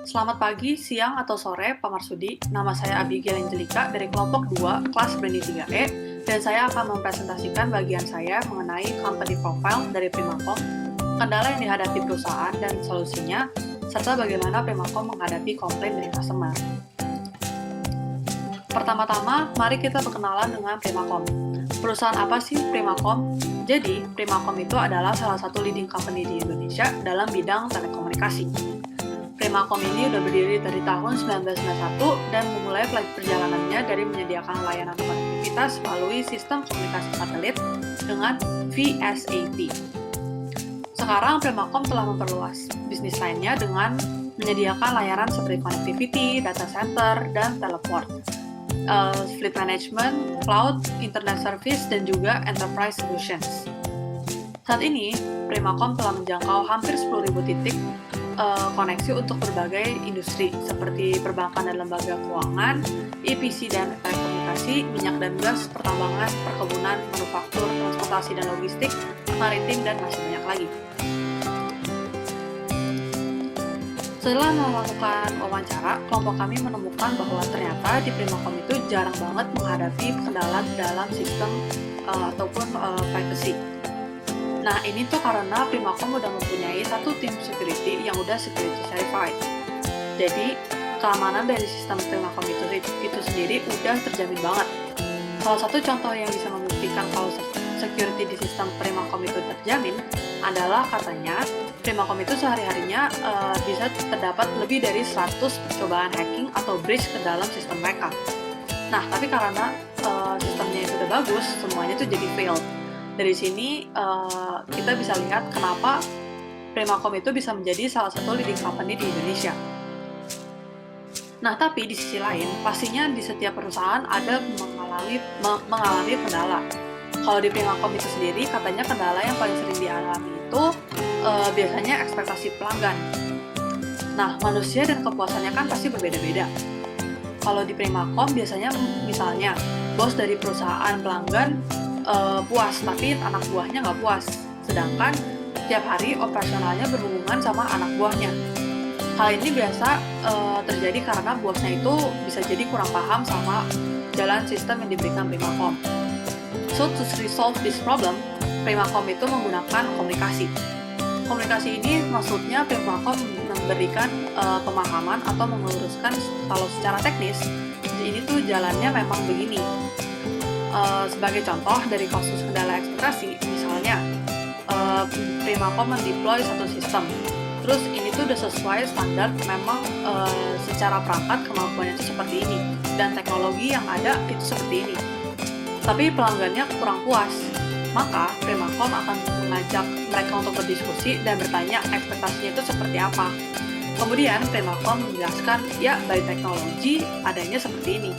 Selamat pagi, siang, atau sore, Pak Marsudi. Nama saya Abigail Angelika dari kelompok 2, kelas Branding 3E, dan saya akan mempresentasikan bagian saya mengenai company profile dari Primakom, kendala yang dihadapi perusahaan dan solusinya, serta bagaimana Primakom menghadapi komplain dari customer. Pertama-tama, mari kita berkenalan dengan Primakom. Perusahaan apa sih Primakom? Jadi, Primakom itu adalah salah satu leading company di Indonesia dalam bidang telekomunikasi. Primakom ini udah berdiri dari tahun 1991 dan memulai perjalanannya dari menyediakan layanan konektivitas melalui sistem komunikasi satelit dengan VSAT. Sekarang Primakom telah memperluas bisnis lainnya dengan menyediakan layanan seperti connectivity, data center, dan teleport, fleet management, cloud, internet service, dan juga enterprise solutions. Saat ini, Primakom telah menjangkau hampir 10.000 titik koneksi untuk berbagai industri seperti perbankan dan lembaga keuangan, EPC dan telekomunikasi, minyak dan gas, pertambangan, perkebunan, manufaktur, transportasi dan logistik, maritim, dan masih banyak lagi. Setelah melakukan wawancara, kelompok kami menemukan bahwa ternyata di Primakom itu jarang banget menghadapi kendala dalam sistem ataupun privacy. Nah, ini tuh karena Primakom udah mempunyai satu tim security yang udah security certified. Jadi, keamanan dari sistem Primakom itu sendiri udah terjamin banget. Salah satu contoh yang bisa membuktikan kalau security di sistem Primakom itu terjamin adalah katanya Primakom itu sehari-harinya bisa terdapat lebih dari 100 percobaan hacking atau breach ke dalam sistem mereka. Nah, tapi karena sistemnya itu udah bagus, semuanya itu jadi failed. Dari sini kita bisa lihat kenapa Primakom itu bisa menjadi salah satu leading company di Indonesia. Nah, tapi di sisi lain, pastinya di setiap perusahaan ada mengalami kendala. Kalau di Primakom itu sendiri, katanya kendala yang paling sering dialami itu biasanya ekspektasi pelanggan. Nah, manusia dan kepuasannya kan pasti berbeda-beda. Kalau di Primakom biasanya misalnya bos dari perusahaan pelanggan puas, tapi anak buahnya nggak puas. Sedangkan tiap hari operasionalnya berhubungan sama anak buahnya. Hal ini biasa terjadi karena bosnya itu bisa jadi kurang paham sama jalan sistem yang diberikan Primakom. So, to resolve this problem, Primakom itu menggunakan komunikasi. Komunikasi ini maksudnya Primakom memberikan pemahaman atau meluruskan kalau secara teknis, ini tuh jalannya memang begini. Sebagai contoh dari kasus kendala ekspektasi, misalnya Primakom mendeploy satu sistem, terus ini tuh udah sesuai standar, memang secara perangkat kemampuannya itu seperti ini, dan teknologi yang ada itu seperti ini. Tapi pelanggannya kurang puas, maka Primakom akan mengajak mereka untuk berdiskusi dan bertanya ekspektasinya itu seperti apa. Kemudian Primakom menjelaskan, ya by teknologi adanya seperti ini.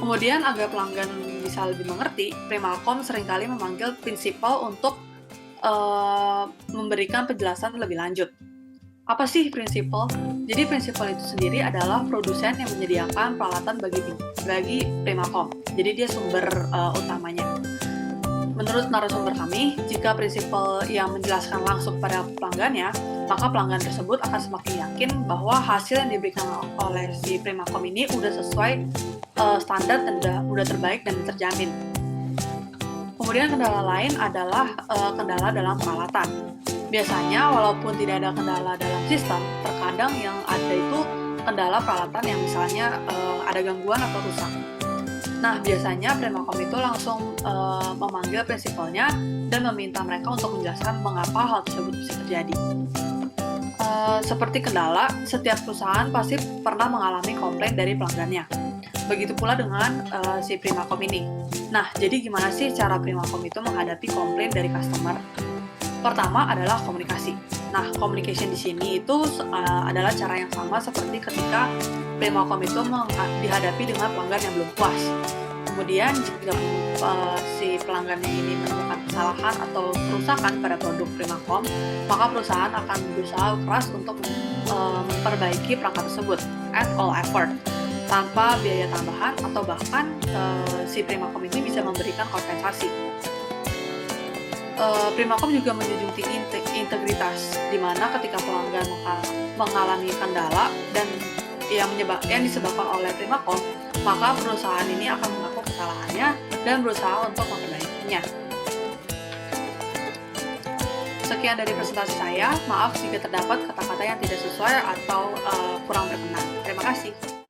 Kemudian agar pelanggan bisa lebih mengerti, Primakom seringkali memanggil prinsipal untuk memberikan penjelasan lebih lanjut. Apa sih prinsipal? Jadi prinsipal itu sendiri adalah produsen yang menyediakan peralatan bagi Primakom. Jadi dia sumber utamanya. Menurut narasumber kami, jika prinsipal yang menjelaskan langsung pada pelanggannya, maka pelanggan tersebut akan semakin yakin bahwa hasil yang diberikan oleh si Primakom ini udah sesuai standar dan udah terbaik dan terjamin. Kemudian kendala lain adalah kendala dalam peralatan. Biasanya walaupun tidak ada kendala dalam sistem, terkadang yang ada itu kendala peralatan yang misalnya ada gangguan atau rusak. Nah, biasanya Primakom itu langsung memanggil prinsipalnya dan meminta mereka untuk menjelaskan mengapa hal tersebut bisa terjadi. Seperti kendala, setiap perusahaan pasti pernah mengalami komplain dari pelanggannya. Begitu pula dengan si Primakom ini. Nah, jadi gimana sih cara Primakom itu menghadapi komplain dari customer? Pertama adalah komunikasi. Nah, communication di sini itu adalah cara yang sama seperti ketika Primakom itu dihadapi dengan pelanggan yang belum puas. Kemudian jika si pelanggan ini menemukan kesalahan atau kerusakan pada produk Primakom, maka perusahaan akan berusaha keras untuk memperbaiki perangkat tersebut at all effort, tanpa biaya tambahan atau bahkan si Primakom ini bisa memberikan kompensasi. Primakom juga menjunjung tinggi integritas, di mana ketika pelanggan mengalami kendala dan yang disebabkan oleh Primakom, maka perusahaan ini akan mengaku kesalahannya dan berusaha untuk memperbaikinya. Sekian dari presentasi saya, maaf jika terdapat kata-kata yang tidak sesuai atau kurang berkenan. Terima kasih.